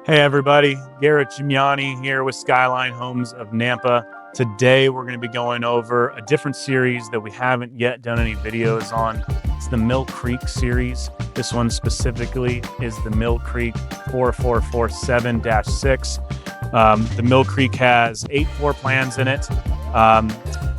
Hey everybody, Garrett Gimiani here with Skyline Homes of Nampa. Today we're going to be going over a different series that we haven't yet done any videos on. It's the Millcreek series. This one specifically is the Millcreek 4447-6. The Millcreek has 8 floor plans in it.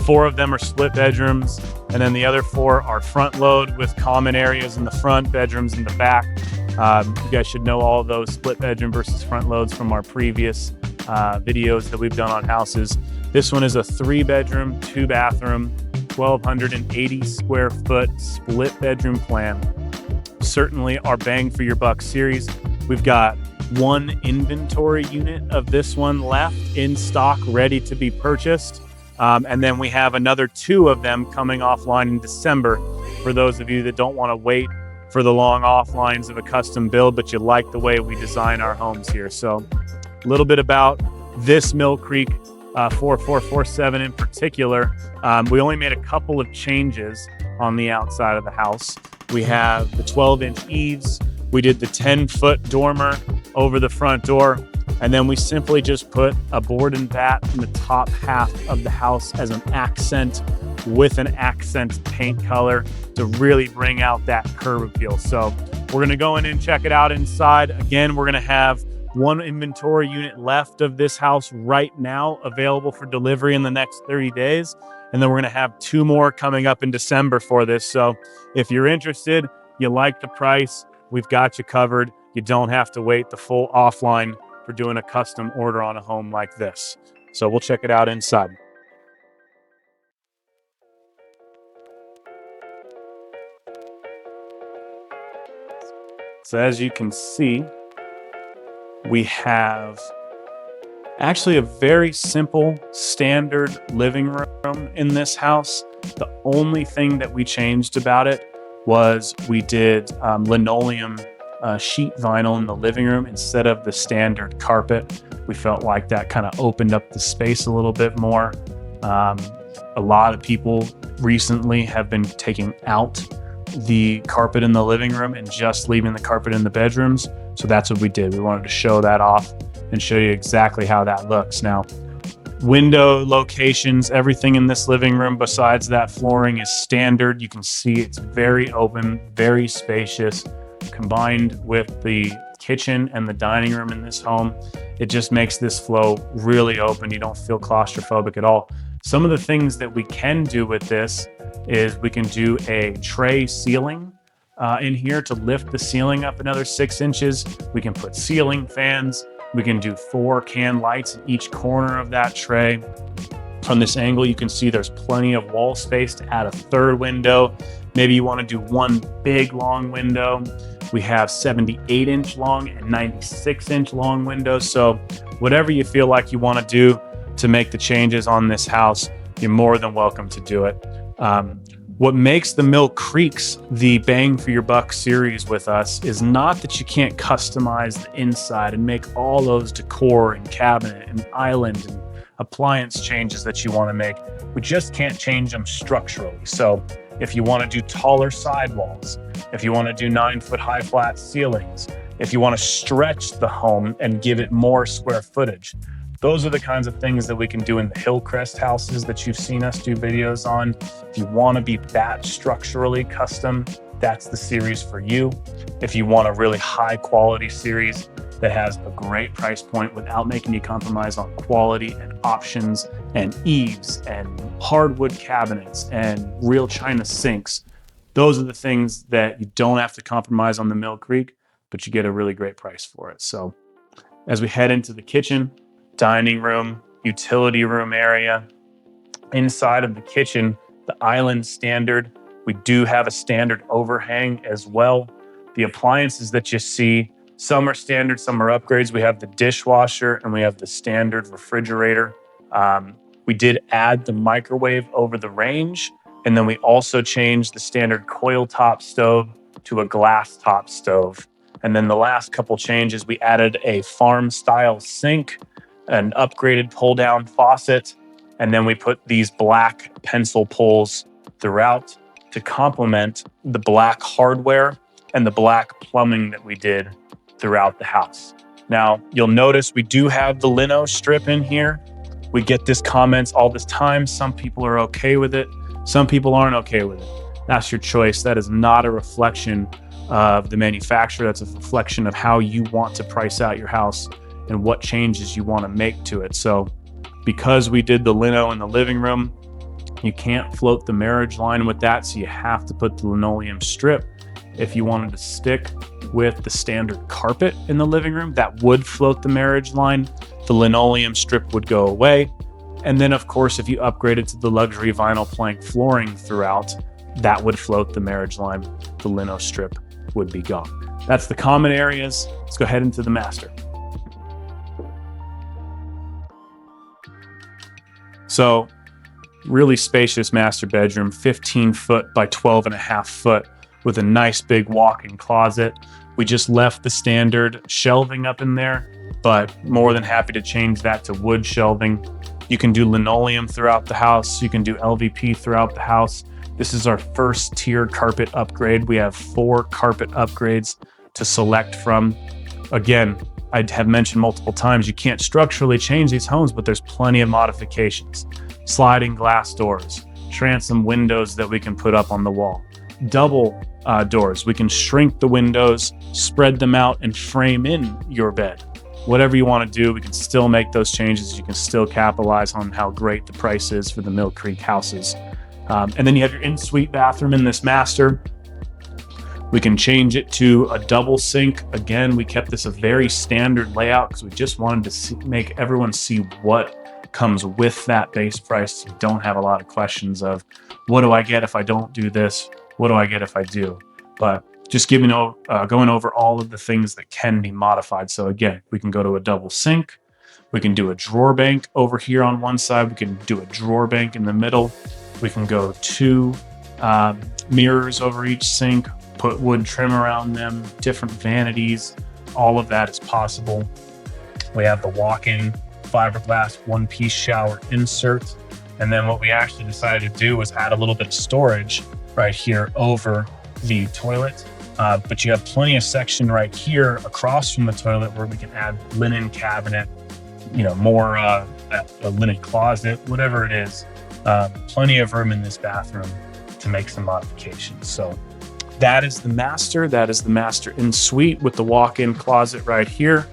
4 of them are split bedrooms, and then the other 4 are front load with common areas in the front, bedrooms in the back. You guys should know all of those split bedroom versus front loads from our previous videos that we've done on houses. This one is a 3-bedroom, 2-bathroom, 1,280 square foot split bedroom plan. Certainly our bang for your buck series. We've got 1 inventory unit of this one left in stock, ready to be purchased. And then we have another 2 of them coming offline in December for those of you that don't want to wait for the long offlines of a custom build, but you like the way we design our homes here. So a little bit about this Millcreek 4447 in particular. We only made a couple of changes on the outside of the house. We have the 12-inch eaves. We did the 10-foot dormer over the front door. And then we simply just put a board and bat in the top half of the house as an accent with an accent paint color to really bring out that curb appeal. So we're going to go in and check it out inside. Again, we're going to have 1 inventory unit left of this house right now available for delivery in the next 30 days. And then we're going to have 2 more coming up in December for this. So if you're interested, you like the price, we've got you covered. You don't have to wait the full offline for doing a custom order on a home like this. So we'll check it out inside. So as you can see, we have actually a very simple standard living room in this house. The only thing that we changed about it was we did linoleum sheet vinyl in the living room instead of the standard carpet. We felt like that kind of opened up the space a little bit more. A lot of people recently have been taking out the carpet in the living room and just leaving the carpet in the bedrooms. So that's what we did. We wanted to show that off and show you exactly how that looks. Now, window locations, everything in this living room besides that flooring is standard. You can see it's very open, very spacious. Combined with the kitchen and the dining room in this home, it just makes this flow really open. You don't feel claustrophobic at all. Some of the things that we can do with this is we can do a tray ceiling in here to lift the ceiling up another 6 inches. We can put ceiling fans. We can do 4 can lights in each corner of that tray. From this angle, you can see there's plenty of wall space to add a 3rd window. Maybe you want to do 1 big long window. We have 78-inch long and 96-inch long windows. So whatever you feel like you want to do to make the changes on this house, you're more than welcome to do it. What makes the Millcreeks the bang for your buck series with us is not that you can't customize the inside and make all those decor and cabinet and island and appliance changes that you want to make. We just can't change them structurally. So if you want to do taller sidewalls, if you want to do 9-foot high flat ceilings, if you want to stretch the home and give it more square footage, those are the kinds of things that we can do in the Hillcrest houses that you've seen us do videos on. If you want to be that structurally custom, that's the series for you. If you want a really high quality series that has a great price point without making you compromise on quality and options and eaves and hardwood cabinets and real china sinks, those are the things that you don't have to compromise on the Millcreek, but you get a really great price for it. So as we head into the kitchen, dining room, utility room area, inside of the kitchen, the island standard, we do have a standard overhang as well. The appliances that you see, some are standard, some are upgrades. We have the dishwasher and we have the standard refrigerator. We did add the microwave over the range, and then we also changed the standard coil top stove to a glass top stove. And then the last couple changes, we added a farm style sink, an upgraded pull down faucet, and then we put these black pencil pulls throughout to complement the black hardware and the black plumbing that we did throughout the house. Now, you'll notice we do have the lino strip in here. We get this comments all this time. Some people are okay with it. Some people aren't okay with it. That's your choice. That is not a reflection of the manufacturer. That's a reflection of how you want to price out your house and what changes you want to make to it. So because we did the lino in the living room, you can't float the marriage line with that. So you have to put the linoleum strip. If you wanted to stick with the standard carpet in the living room, that would float the marriage line. The linoleum strip would go away. And then of course, if you upgraded to the luxury vinyl plank flooring throughout, that would float the marriage line. The lino strip would be gone. That's the common areas. Let's go ahead into the master. So really spacious master bedroom, 15 foot by 12.5 foot with a nice big walk-in closet. We just left the standard shelving up in there, but more than happy to change that to wood shelving. You can do linoleum throughout the house. You can do LVP throughout the house. This is our first tier carpet upgrade. We have 4 carpet upgrades to select from. Again, I have mentioned multiple times, you can't structurally change these homes, but there's plenty of modifications. Sliding glass doors, transom windows that we can put up on the wall, double doors. We can shrink the windows, spread them out, and frame in your bed. Whatever you want to do, we can still make those changes. You can still capitalize on how great the price is for the Millcreek houses. And then you have your in-suite bathroom in this master. We can change it to a double sink. Again, we kept this a very standard layout because we just wanted to make everyone see what comes with that base price. You don't have a lot of questions of, what do I get if I don't do this? What do I get if I do? But just going over all of the things that can be modified. So again, we can go to a double sink. We can do a drawer bank over here on one side. We can do a drawer bank in the middle. We can go 2 mirrors over each sink, put wood trim around them, different vanities. All of that is possible. We have the walk-in fiberglass one-piece shower insert. And then what we actually decided to do was add a little bit of storage right here over the toilet. But you have plenty of section right here across from the toilet where we can add linen cabinet, more a linen closet, whatever it is. Plenty of room in this bathroom to make some modifications. So that is the master. That is the master in suite with the walk-in closet right here.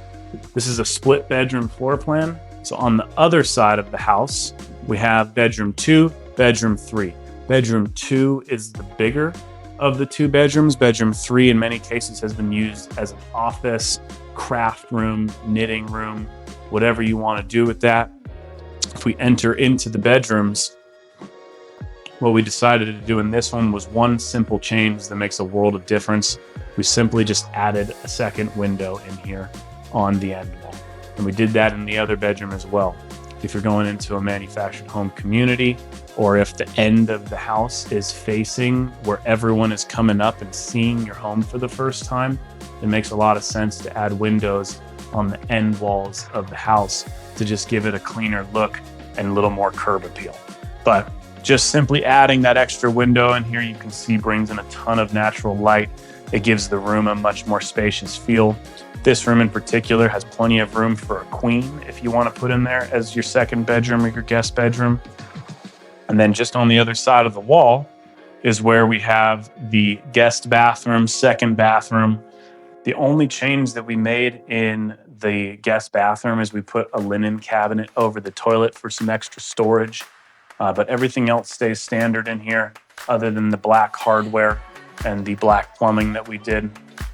This is a split bedroom floor plan. So on the other side of the house, we have bedroom 2, bedroom 3. Bedroom 2 is the bigger of the 2 bedrooms. Bedroom 3 in many cases has been used as an office, craft room, knitting room, whatever you want to do with that. If we enter into the bedrooms, what we decided to do in this one was one simple change that makes a world of difference. We simply just added a second window in here on the end wall. And we did that in the other bedroom as well. If you're going into a manufactured home community, or if the end of the house is facing where everyone is coming up and seeing your home for the first time, it makes a lot of sense to add windows on the end walls of the house to just give it a cleaner look and a little more curb appeal. But just simply adding that extra window in here, you can see brings in a ton of natural light. It gives the room a much more spacious feel. This room in particular has plenty of room for a queen if you want to put in there as your second bedroom or your guest bedroom. And then just on the other side of the wall is where we have the guest bathroom, second bathroom. The only change that we made in the guest bathroom is we put a linen cabinet over the toilet for some extra storage. But everything else stays standard in here other than the black hardware and the black plumbing that we did.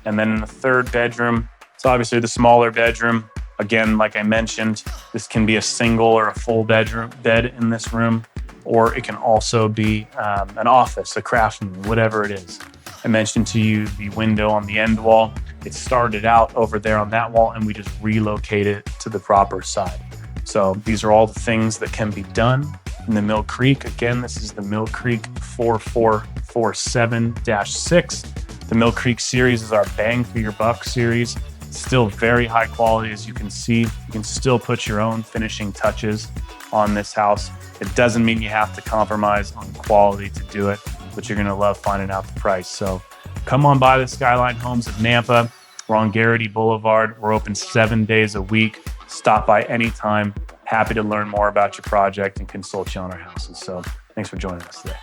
And then in the third bedroom, it's obviously the smaller bedroom. Again, like I mentioned, this can be a single or a full bedroom bed in this room, or it can also be an office, a craft room, whatever it is. I mentioned to you the window on the end wall. It started out over there on that wall, and we just relocated it to the proper side. So these are all the things that can be done in the Millcreek. Again, this is the Millcreek 4447-6. The Millcreek series is our bang for your buck series. Still very high quality, as you can see. You can still put your own finishing touches on this house. It doesn't mean you have to compromise on quality to do it, but you're gonna love finding out the price. So come on by the Skyline Homes of Nampa. We're on Garrity Boulevard. We're open 7 days a week. Stop by anytime. Happy to learn more about your project and consult you on our houses. So thanks for joining us today.